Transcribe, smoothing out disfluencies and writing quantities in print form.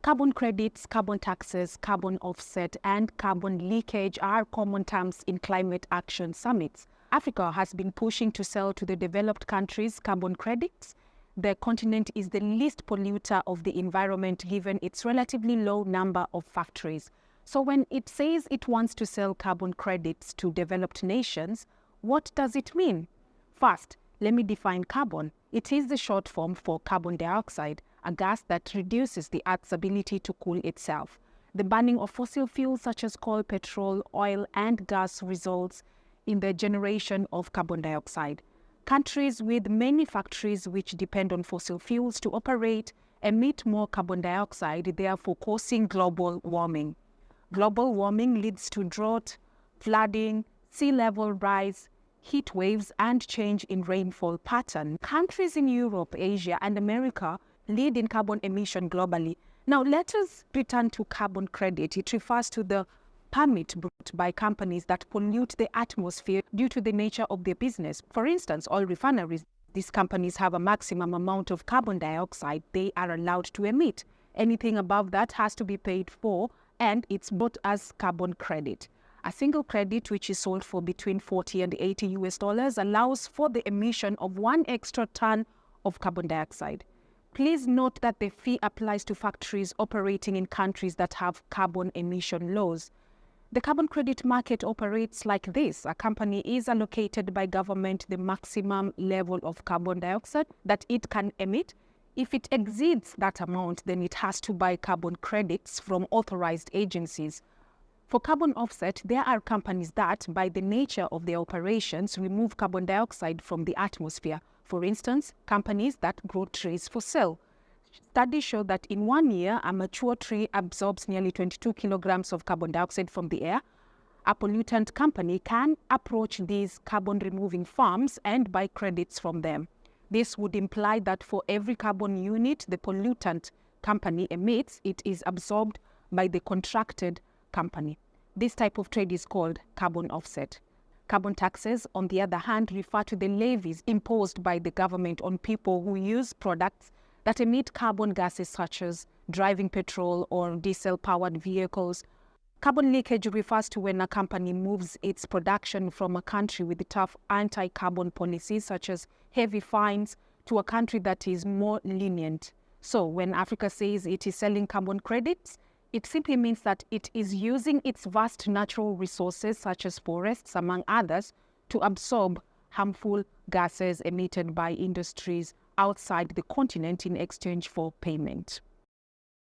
Carbon credits, carbon taxes, carbon offset, and carbon leakage are common terms in climate action summits. Africa has been pushing to sell to the developed countries carbon credits. The continent is the least polluter of the environment given its relatively low number of factories. So when it says it wants to sell carbon credits to developed nations, what does it mean? First, let me define carbon. It is the short form for carbon dioxide, a gas that reduces the Earth's ability to cool itself. The burning of fossil fuels such as coal, petrol, oil, and gas results in the generation of carbon dioxide. Countries with many factories which depend on fossil fuels to operate emit more carbon dioxide, therefore causing global warming. Global warming leads to drought, flooding, sea level rise, heat waves, and change in rainfall pattern. Countries in Europe, Asia, and America lead in carbon emission globally. Now, let us return to carbon credit. It refers to the permit brought by companies that pollute the atmosphere due to the nature of their business. For instance, oil refineries, these companies have a maximum amount of carbon dioxide they are allowed to emit. Anything above that has to be paid for, and it's bought as carbon credit. A single credit, which is sold for between 40 and 80 US dollars, allows for the emission of 1 extra ton of carbon dioxide. Please note that the fee applies to factories operating in countries that have carbon emission laws. The carbon credit market operates like this. A company is allocated by government the maximum level of carbon dioxide that it can emit. If it exceeds that amount, then it has to buy carbon credits from authorized agencies. For carbon offset, there are companies that, by the nature of their operations, remove carbon dioxide from the atmosphere. For instance, companies that grow trees for sale. Studies show that in 1 year, a mature tree absorbs nearly 22 kilograms of carbon dioxide from the air. A pollutant company can approach these carbon-removing farms and buy credits from them. This would imply that for every carbon unit the pollutant company emits, it is absorbed by the contracted company. This type of trade is called carbon offset. Carbon taxes, on the other hand, refer to the levies imposed by the government on people who use products that emit carbon gases such as driving petrol or diesel-powered vehicles. Carbon leakage refers to when a company moves its production from a country with tough anti-carbon policies such as heavy fines to a country that is more lenient. So when Africa says it is selling carbon credits, it simply means that it is using its vast natural resources, such as forests, among others, to absorb harmful gases emitted by industries outside the continent in exchange for payment.